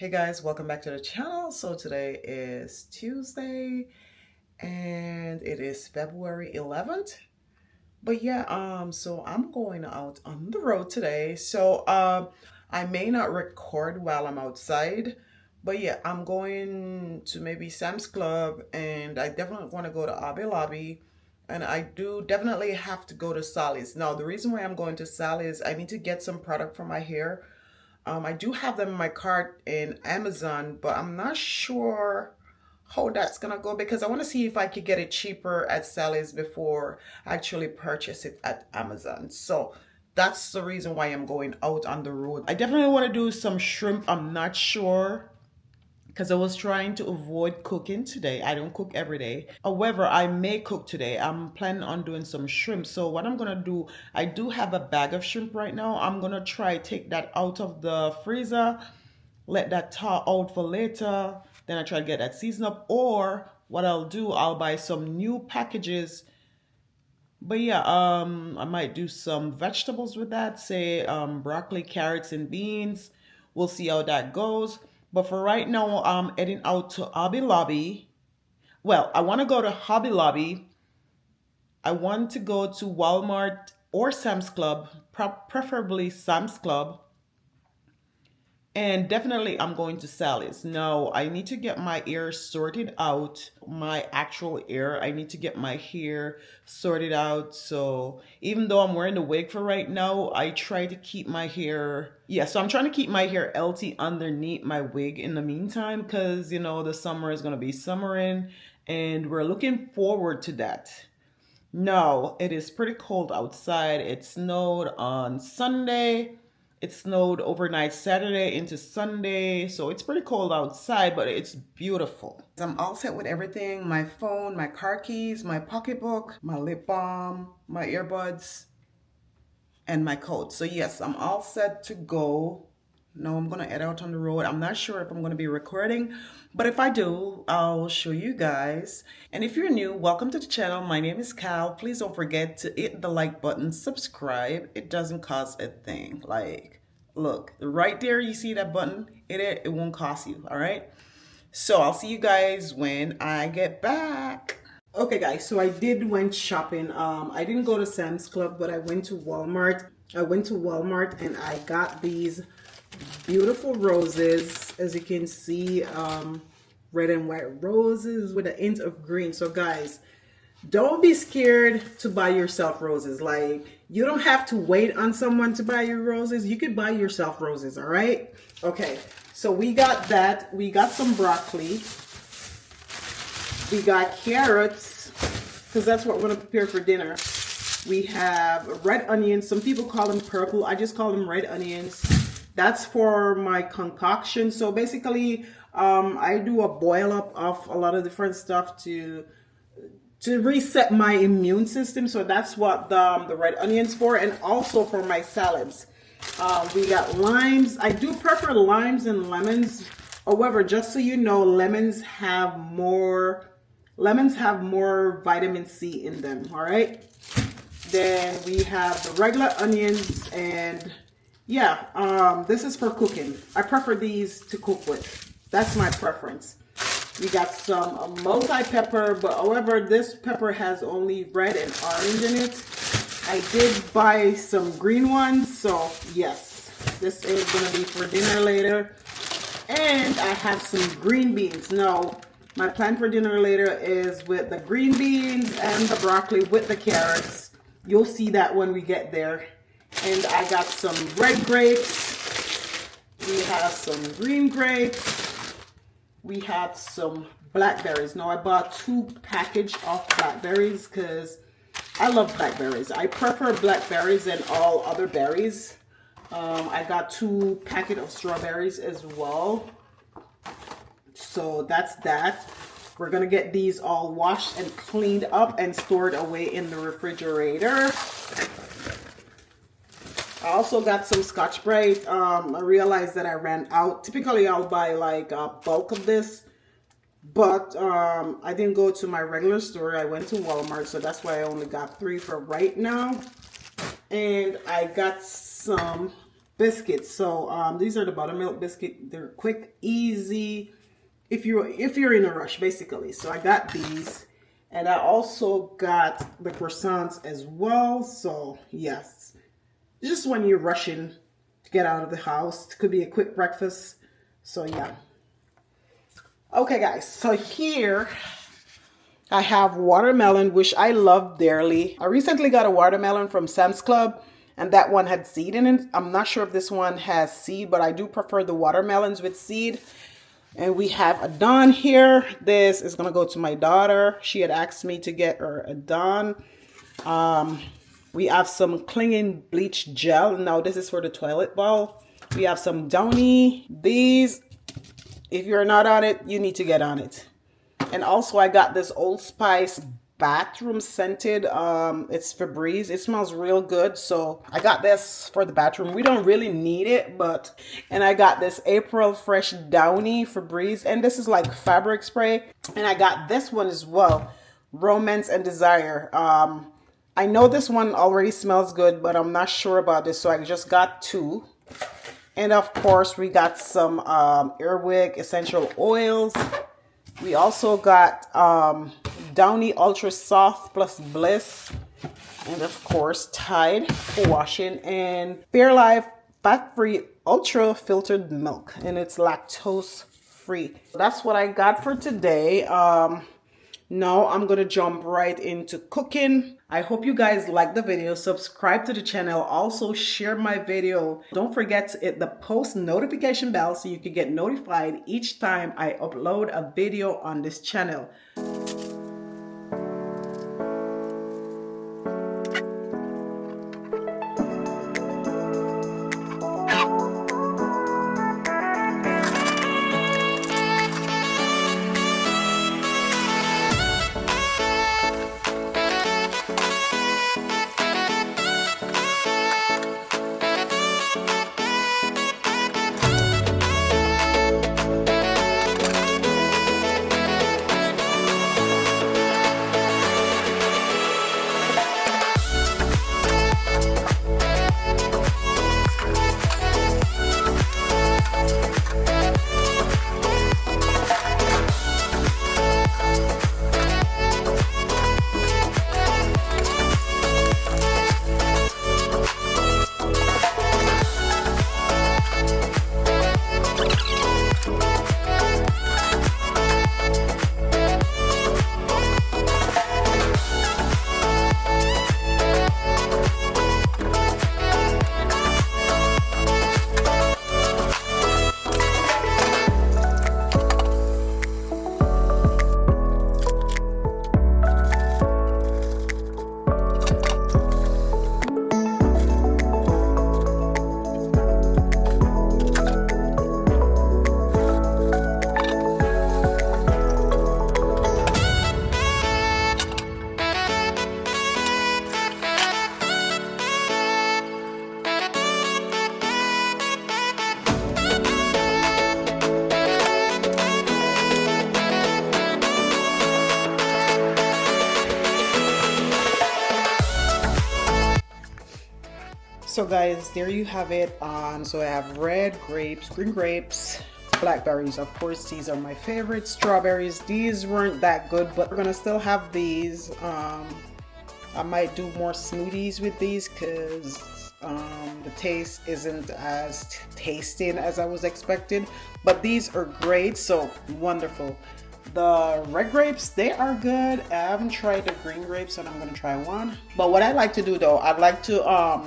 Hey guys, welcome back to the channel. So today is Tuesday and it is February 11th. But yeah, so I'm going out on the road today. I may not record while I'm outside, but yeah, I'm going to maybe Sam's Club and I definitely want to go to Hobby Lobby. And I do definitely have to go to Sally's. Now, the reason why I'm going to Sally's, I need to get some product for my hair. I do have them in my cart in Amazon, but I'm not sure how that's gonna go because I want to see if I could get it cheaper at Sally's before I actually purchase it at Amazon. So that's the reason why I'm going out on the road. I definitely want to do some shrimp. I'm not sure because I was trying to avoid cooking today. I don't cook every day. However, I may cook today. I'm planning on doing some shrimp. So what I'm gonna do, I do have a bag of shrimp right now. I'm gonna try take that out of the freezer, let that thaw out for later. Then I try to get that seasoned up. Or what I'll do, I'll buy some new packages. But yeah, I might do some vegetables with that, say broccoli, carrots, and beans. We'll see how that goes. But for right now, I'm heading out to Hobby Lobby. Well, I want to go to Hobby Lobby. I want to go to Walmart or Sam's Club, preferably Sam's Club. And definitely, I'm going to Sally's. Now, I need to get my hair sorted out, my actual hair. I need to get my hair sorted out. So, even though I'm wearing the wig for right now, I try to keep my hair. Yeah, so I'm trying to keep my hair healthy underneath my wig in the meantime because, the summer is going to be summering and we're looking forward to that. No, it is pretty cold outside. It snowed on Sunday. It snowed overnight Saturday into Sunday. So it's pretty cold outside, but it's beautiful. I'm all set with everything. My phone, my car keys, my pocketbook, my lip balm, my earbuds, and my coat. So yes, I'm all set to go. Now I'm gonna head out on the road. I'm not sure if I'm gonna be recording, but if I do, I'll show you guys. And if you're new, welcome to the channel. My name is Cal. Please don't forget to hit the like button, subscribe. It doesn't cost a thing. Like, look, right there, you see that button? It won't cost you, all right? So I'll see you guys when I get back. Okay guys, so I did went shopping. I didn't go to Sam's Club, but I went to Walmart. I went to Walmart and I got these beautiful roses. As you can see, red and white roses with a hint of green. So guys, don't be scared to buy yourself roses. Like, you don't have to wait on someone to buy you roses. You could buy yourself roses, all right? Okay, so we got that. We got some broccoli. We got carrots, because that's what we're going to prepare for dinner. We have red onions. Some people call them purple. I just call them red onions. That's for my concoction. So basically, I do a boil up of a lot of different stuff to reset my immune system. So that's what the red onions for, and also for my salads. We got limes. I do prefer limes and lemons. However, just so you know, lemons have more vitamin C in them, all right? Then we have the regular onions, and yeah, this is for cooking. I prefer these to cook with. That's my preference. We got some multi-pepper, but however, this pepper has only red and orange in it. I did buy some green ones, so yes, this is gonna be for dinner later. And I have some green beans. Now, my plan for dinner later is with the green beans and the broccoli with the carrots. You'll see that when we get there. And I got some red grapes. We have some green grapes. We have some blackberries. Now, I bought 2 packages of blackberries because I love blackberries. I prefer blackberries than all other berries. I got 2 packets of strawberries as well. So that's that. We're going to get these all washed and cleaned up and stored away in the refrigerator. I also got some Scotch-Brite. I realized that I ran out. Typically, I'll buy like a bulk of this. But I didn't go to my regular store. I went to Walmart. So that's why I only got 3 for right now. And I got some biscuits. So these are the buttermilk biscuit. They're quick, easy, if you're in a rush, basically. So I got these, and I also got the croissants as well. So yes, just when you're rushing to get out of the house, it could be a quick breakfast. So yeah. Okay guys, so here I have watermelon, which I love dearly. I recently got a watermelon from Sam's Club, and that one had seed in it. I'm not sure if this one has seed, but I do prefer the watermelons with seed. And we have a Dawn here. This is gonna go to my daughter. She had asked me to get her a Dawn. We have some clinging bleach gel. Now this is for the toilet bowl. We have some Downy. These, if you're not on it, you need to get on it. And also I got this Old Spice bathroom scented. It's Febreze. It smells real good. So I got this for the bathroom. We don't really need it, but, and I got this April Fresh Downy Febreze, and this is like fabric spray. And I got this one as well, Romance and Desire. I know this one already smells good, but I'm not sure about this, so I just got two. And of course we got some Airwick essential oils. We also got Downy Ultra Soft Plus Bliss, and of course Tide for washing, and Fairlife Fat-Free Ultra Filtered Milk, and it's lactose free. That's what I got for today. Now I'm gonna jump right into cooking. I hope you guys like the video. Subscribe to the channel. Also share my video. Don't forget to hit the post notification bell so you can get notified each time I upload a video on this channel. So guys, there you have it. So I have red grapes, green grapes, blackberries. Of course, these are my favorite. Strawberries, these weren't that good, but we're gonna still have these. I might do more smoothies with these because the taste isn't as tasty as I was expecting, but these are great, so wonderful. The red grapes, they are good. I haven't tried the green grapes, and I'm gonna try one. But what I like to do though, I'd like to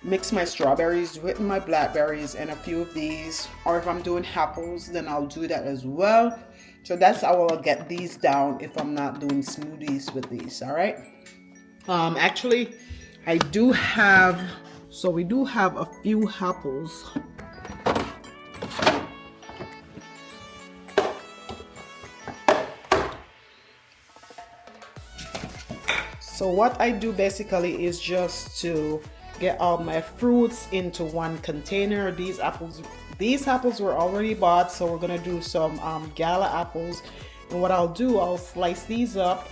mix my strawberries with my blackberries and a few of these, or if I'm doing apples, then I'll do that as well. So that's how I'll get these down if I'm not doing smoothies with these. All right. Actually, I do have, so we do have a few apples. So what I do basically is just to get all my fruits into one container. These apples were already bought, so we're gonna do some gala apples. And what I'll do, I'll slice these up.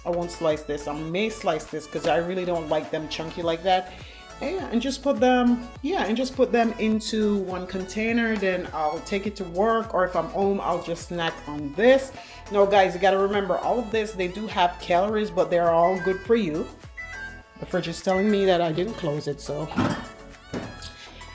I won't slice this. I may slice this because I really don't like them chunky like that. Yeah, and just put them, yeah, and just put them into one container. Then I'll take it to work, or if I'm home, I'll just snack on this. No, guys, you gotta remember all of this. They do have calories, but they're all good for you. The fridge is telling me that I didn't close it, so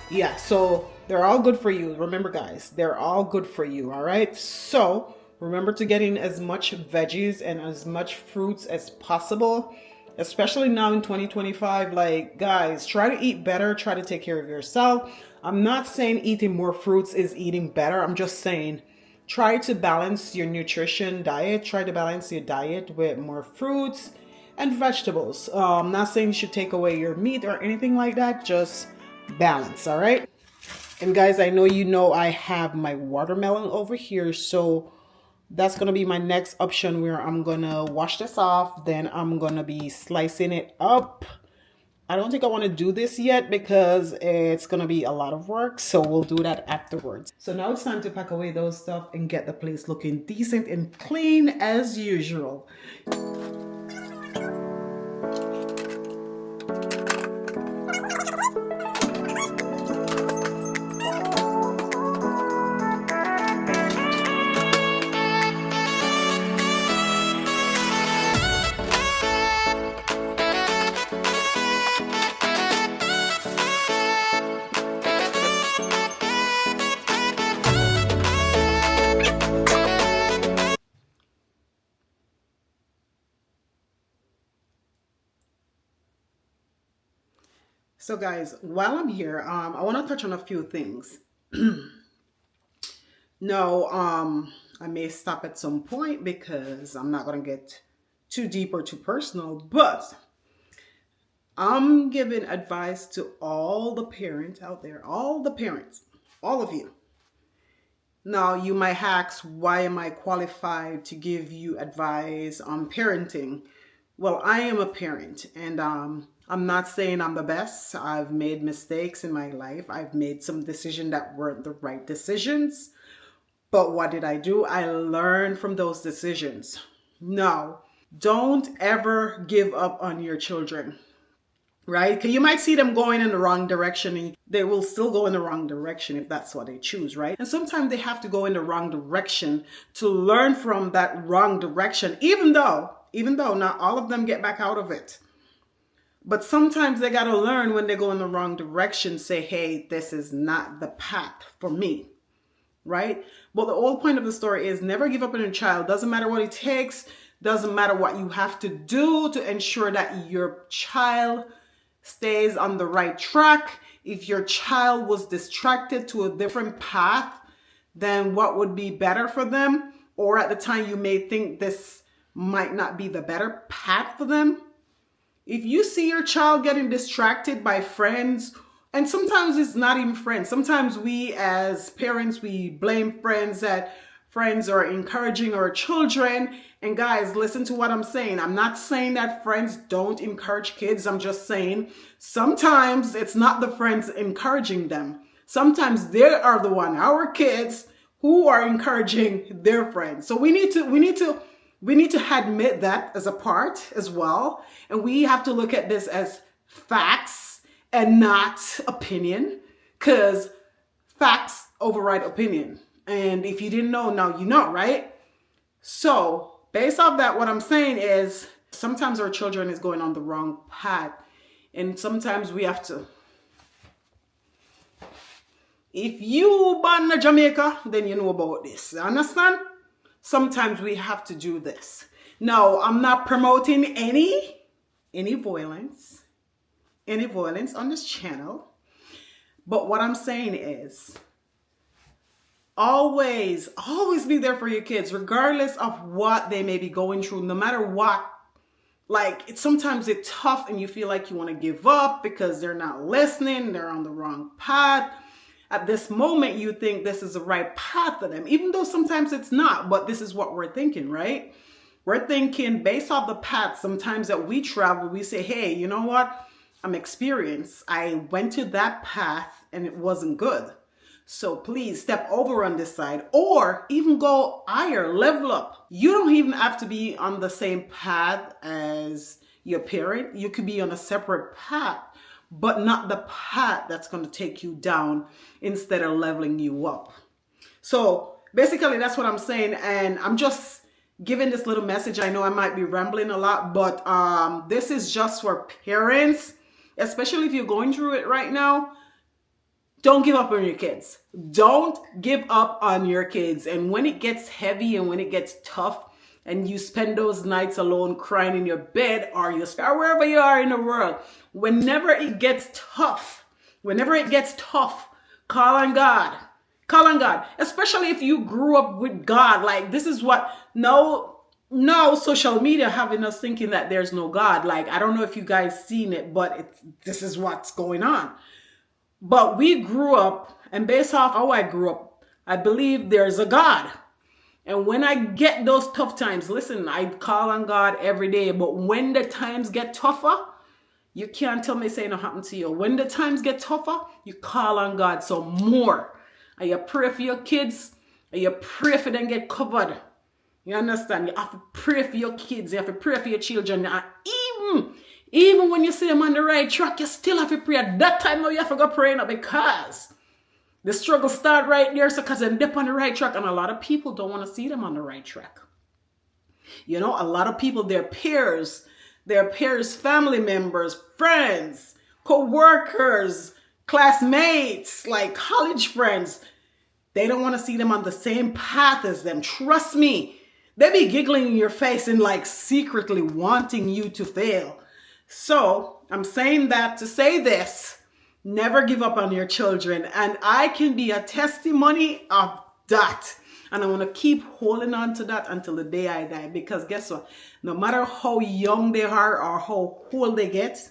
yeah, so they're all good for you. Remember, guys, they're all good for you. All right. So remember to get in as much veggies and as much fruits as possible, especially now in 2025. Like, guys, try to eat better, try to take care of yourself. I'm not saying eating more fruits is eating better. I'm just saying try to balance your nutrition diet, try to balance your diet with more fruits and vegetables. I'm not saying you should take away your meat or anything like that, just balance. All right. And guys, I know I have my watermelon over here, so that's gonna be my next option, where I'm gonna wash this off, then I'm gonna be slicing it up. I don't think I want to do this yet because it's gonna be a lot of work, so we'll do that afterwards. So now it's time to pack away those stuff and get the place looking decent and clean as usual. So guys, while I'm here, I want to touch on a few things. No, I may stop at some point because I'm not going to get too deep or too personal, but I'm giving advice to all the parents out there, all the parents, all of you. Now, you might ask, why am I qualified to give you advice on parenting? Well, I am a parent, and I'm not saying I'm the best. I've made mistakes in my life. I've made some decisions that weren't the right decisions. But what did I do? I learned from those decisions. No, don't ever give up on your children, right? Because you might see them going in the wrong direction, and they will still go in the wrong direction if that's what they choose, right? And sometimes they have to go in the wrong direction to learn from that wrong direction, even though not all of them get back out of it. But sometimes they got to learn when they go in the wrong direction, say, hey, this is not the path for me, right? But the whole point of the story is never give up on your child. Doesn't matter what it takes. Doesn't matter what you have to do to ensure that your child stays on the right track. If your child was distracted to a different path than what would be better for them, or at the time you may think this might not be the better path for them. If you see your child getting distracted by friends, and sometimes it's not even friends. Sometimes we as parents, we blame friends, that friends are encouraging our children. And guys, listen to what I'm saying. I'm not saying that friends don't encourage kids. I'm just saying sometimes it's not the friends encouraging them. Sometimes they are the one, our kids, who are encouraging their friends. So we need to admit that as a part as well. And we have to look at this as facts and not opinion, because facts override opinion. And if you didn't know, now you know, right? So based off that, what I'm saying is sometimes our children is going on the wrong path. And sometimes we have to, if you born in Jamaica, then you know about this. Understand? Sometimes we have to do this. No, I'm not promoting any violence on this channel. But what I'm saying is always be there for your kids, regardless of what they may be going through, no matter what. Like, sometimes it's tough and you feel like you want to give up because they're not listening, they're on the wrong path. At this moment, you think this is the right path for them, even though sometimes it's not, but this is what we're thinking, right? We're thinking based off the path sometimes that we travel, we say, hey, you know what? I'm experienced. I went to that path and it wasn't good. So please step over on this side, or even go higher, level up. You don't even have to be on the same path as your parent. You could be on a separate path. but not the path that's going to take you down instead of leveling you up. So basically, that's what I'm saying. And I'm just giving this little message. I know I might be rambling a lot, but this is just for parents, especially if you're going through it right now. Don't give up on your kids. Don't give up on your kids. And when it gets heavy and when it gets tough and you spend those nights alone crying in your bed or wherever you are in the world, whenever it gets tough, call on God. Call on God. Especially if you grew up with God. Like, this is what, no social media having us thinking that there's no God. Like, I don't know if you guys seen it, but this is what's going on. But we grew up, and based off how I grew up, I believe there's a God. And when I get those tough times, listen, I call on God every day. But when the times get tougher, you can't tell me say no happen to you. When the times get tougher, you call on God. So more. And you pray for your kids, and you pray for them get covered. You understand? You have to pray for your kids. You have to pray for your children. And even when you see them on the right track, you still have to pray. At that time, now you have to go pray now, because the struggle start right there. So because they're on the right track, and a lot of people don't want to see them on the right track. You know, a lot of people, their peers, family members, friends, co-workers, classmates, like college friends, they don't want to see them on the same path as them. Trust me, they be giggling in your face and like secretly wanting you to fail. So I'm saying that to say this: never give up on your children. And I can be a testimony of that. And I want to keep holding on to that until the day I die. Because guess what? No matter how young they are or how old they get,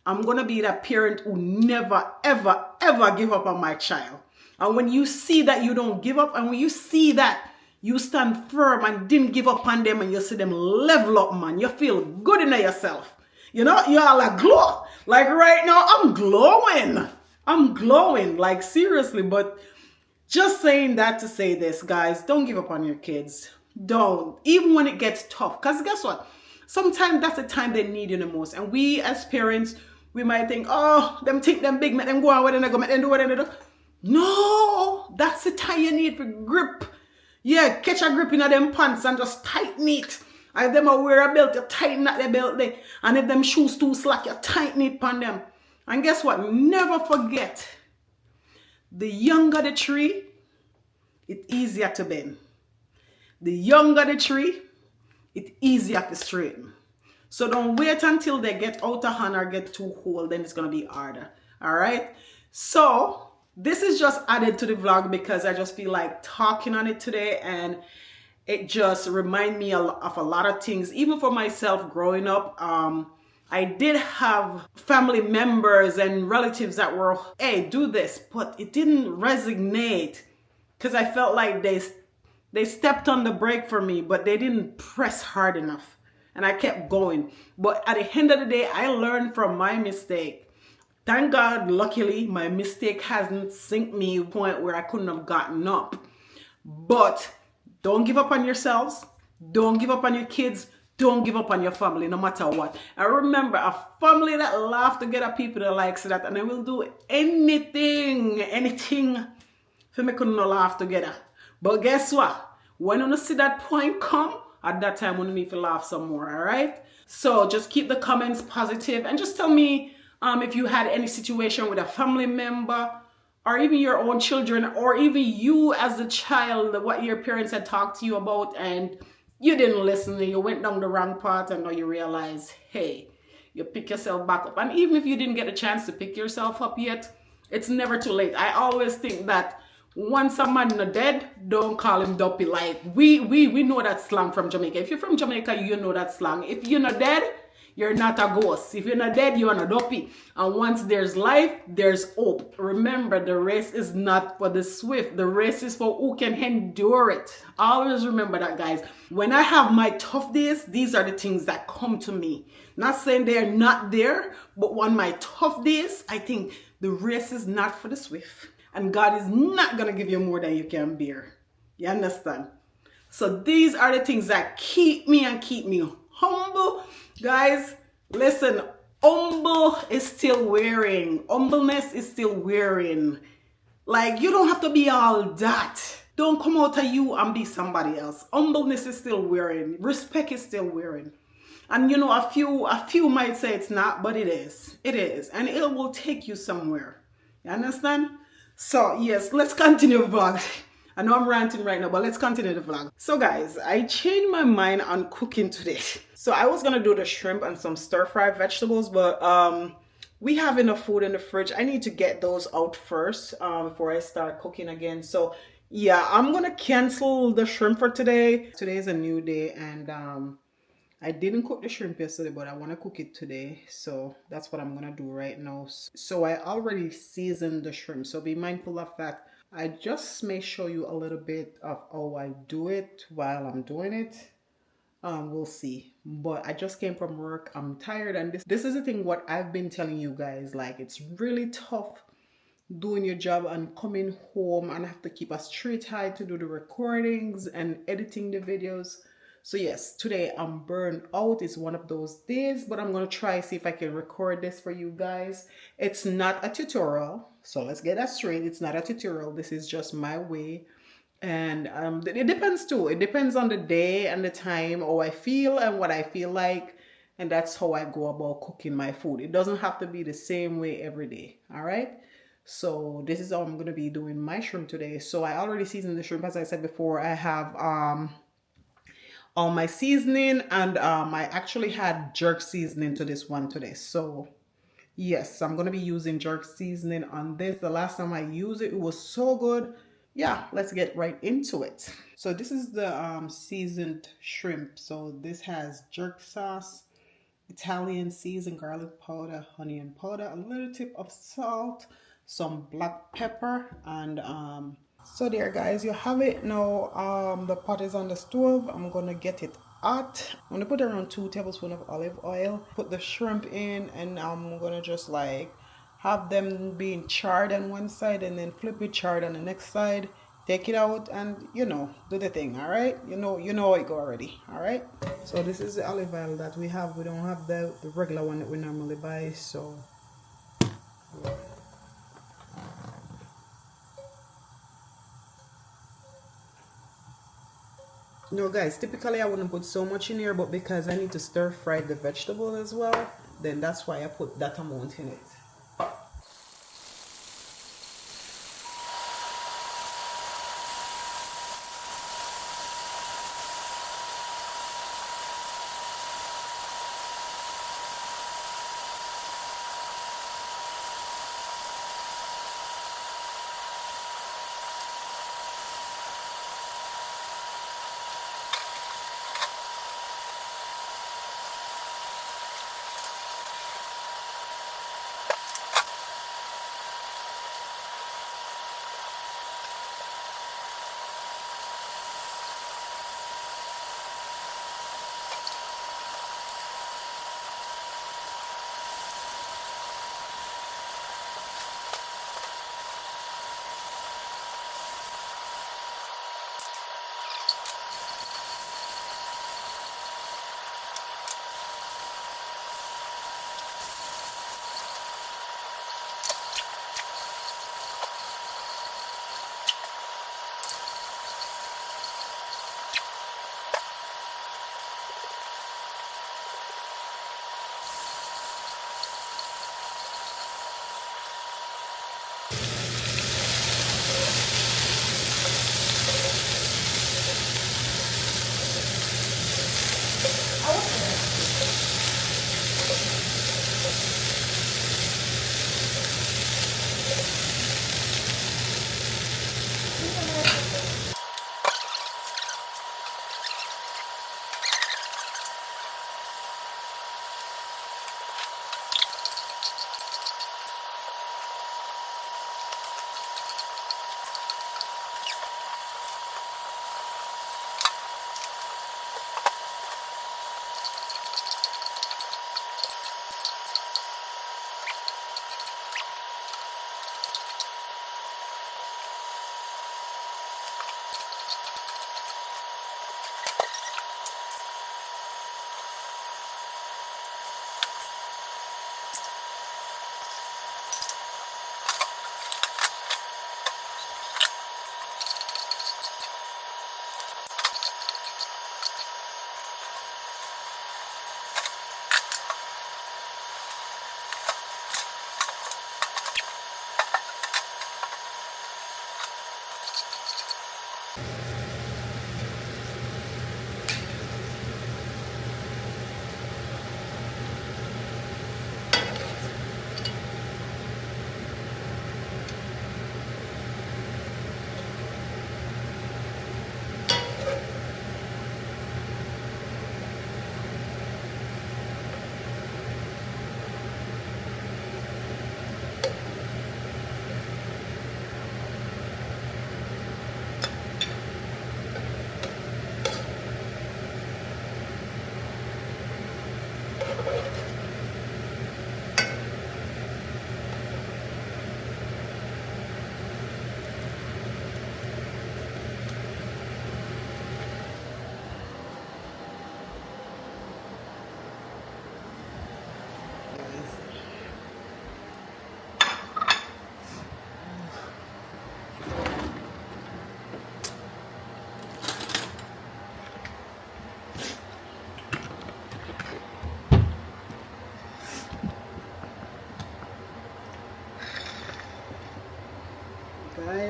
I'm going to be that parent who never, ever, ever give up on my child. And when you see that you don't give up, and when you see that you stand firm and didn't give up on them, and you see them level up, man, you feel good in yourself. You know, you all like glow. Like right now, I'm glowing, like seriously. But just saying that to say this, guys, don't give up on your kids. Don't, even when it gets tough. Because guess what? Sometimes that's the time they need you the most. And we as parents, we might think, oh, them think them big, make them go out where they go, make them do what they do. No, that's the time you need for grip. Yeah, catch a grip in them pants and just tighten it. And if them a wear a belt, you tighten that the belt there. And if them shoes too slack, you tighten it on them. And guess what? Never forget, the younger the tree, it's easier to bend. The younger the tree, it's easier to straighten. So don't wait until they get out of hand or get too old, then it's going to be harder. All right? So this is just added to the vlog because I just feel like talking on it today, and it just reminds me of a lot of things. Even for myself growing up, I did have family members and relatives that were, hey, do this, but it didn't resonate because I felt like they stepped on the brake for me, but they didn't press hard enough. And I kept going. But at the end of the day, I learned from my mistake. Thank God, luckily, my mistake hasn't sunk me to a point where I couldn't have gotten up. But don't give up on yourselves. Don't give up on your kids. Don't give up on your family, no matter what. And remember, a family that laugh together, people that likes that, and they will do anything for me couldn't laugh together. But guess what? When you see that point come, at that time, we need to laugh some more, all right? So just keep the comments positive and just tell me if you had any situation with a family member or even your own children, or even you as a child, what your parents had talked to you about and you didn't listen and you went down the wrong path, and now you realize, hey, you pick yourself back up. And even if you didn't get a chance to pick yourself up yet, it's never too late. I always think that once a man is dead, don't call him dopey. Like we know that slang from Jamaica. If you're from Jamaica, you know that slang. If you're not dead, you're not a ghost. If you're not dead, you're not dopey. And once there's life, there's hope. Remember, the race is not for the swift. The race is for who can endure it. Always remember that, guys. When I have my tough days, these are the things that come to me. Not saying they're not there, but on my tough days, I think the race is not for the swift. And God is not going to give you more than you can bear. You understand? So these are the things that keep me and keep me humble. Guys, listen, Humble is still wearing. Humbleness is still wearing. Like, you don't have to be all that. Don't come out of you and be somebody else. Humbleness is still wearing. Respect is still wearing. And you know, a few might say it's not, but it is. It is. And it will take you somewhere. You understand? So yes, let's continue the vlog. I know I'm ranting right now, but let's continue the vlog. So guys, I changed my mind on cooking today. So I was gonna do the shrimp and some stir-fried vegetables, but we have enough food in the fridge. I need to get those out first before I start cooking again. So yeah, I'm gonna cancel the shrimp for today. Today is a new day, and I didn't cook the shrimp yesterday, but I want to cook it today. So that's what I'm going to do right now. So I already seasoned the shrimp. So be mindful of that. I just may show you a little bit of how I do it while I'm doing it. We'll see. But I just came from work. I'm tired. And this is the thing what I've been telling you guys. Like, it's really tough doing your job and coming home and have to keep a straight eye to do the recordings and editing the videos. So yes, today I'm burned out. It's one of those days, but I'm gonna try see if I can record this for you guys. It's not a tutorial, so let's get that straight. It's not a tutorial. This is just my way. And it depends too. It depends on the day and the time, how I feel and what I feel like. And that's how I go about cooking my food. It doesn't have to be the same way every day. All right. So this is how I'm gonna be doing my shrimp today. So I already seasoned the shrimp, as I said before. I have all my seasoning, and I actually had jerk seasoning to this one today. So yes, I'm gonna be using jerk seasoning on this. The last time I used it, it was so good. Yeah, let's get right into it. So this is the seasoned shrimp. So this has jerk sauce, Italian seasoned garlic powder, onion powder, a little tip of salt, some black pepper, and so there guys, you have it now. The pot is on the stove. I'm gonna get it hot. I'm gonna put around 2 tablespoons of olive oil, put the shrimp in, and I'm gonna just like have them being charred on one side and then flip it charred on the next side, take it out, and do the thing. All right, you know how it go already. All right, so this is the olive oil that we have. We don't have the regular one that we normally buy, so no guys, typically I wouldn't put so much in here, but because I need to stir fry the vegetable as well, then that's why I put that amount in it.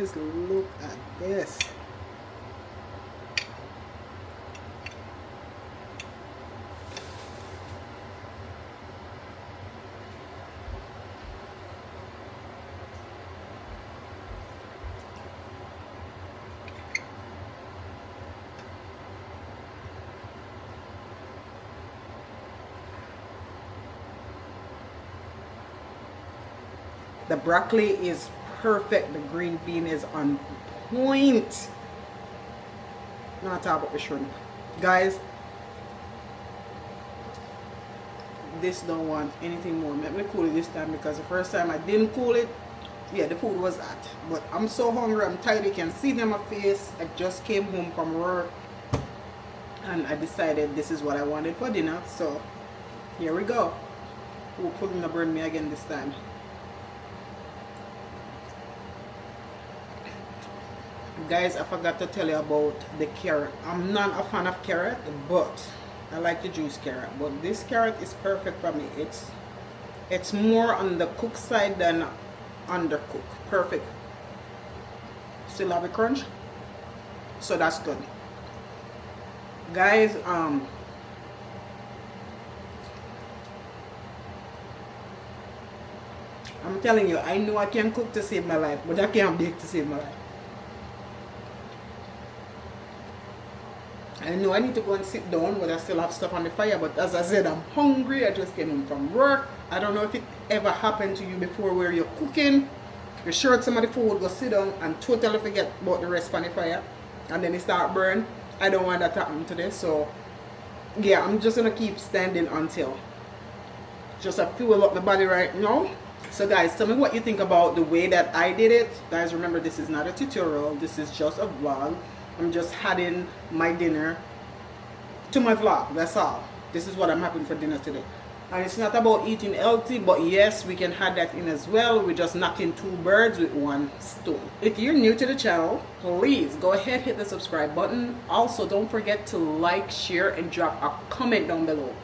Guys, look at this. The broccoli is perfect. The green bean is on point. Not talk about the shrimp. Guys, this don't want anything more. Let me cool it this time, because the first time I didn't cool it, yeah, the food was hot. But I'm so hungry, I'm tired. You can see it in my face. I just came home from work and I decided this is what I wanted for dinner. So here we go. Hopefully not burn me again this time. Guys, I forgot to tell you about the carrot. I'm not a fan of carrot, but I like the juice carrot. But this carrot is perfect for me. It's more on the cooked side than undercooked. Perfect. Still have a crunch, so that's good. Guys, I'm telling you, I know I can cook to save my life, but I can't bake to save my life. I know I need to go and sit down, but I still have stuff on the fire. But as I said, I'm hungry. I just came home from work. I don't know if it ever happened to you before, where you're cooking, you're sure some of the food go sit down and totally forget about the rest on the fire, and then it start burn. I don't want that to happen today. So yeah, I'm just gonna keep standing until just I fuel up my body right now. So guys, tell me what you think about the way that I did it. Guys, remember, this is not a tutorial. This is just a vlog. I'm just adding my dinner to my vlog. That's all. This is what I'm having for dinner today. And it's not about eating healthy, but yes, we can add that in as well. We're just knocking two birds with one stone. If you're new to the channel, please go ahead, hit the subscribe button. Also, don't forget to like, share, and drop a comment down below.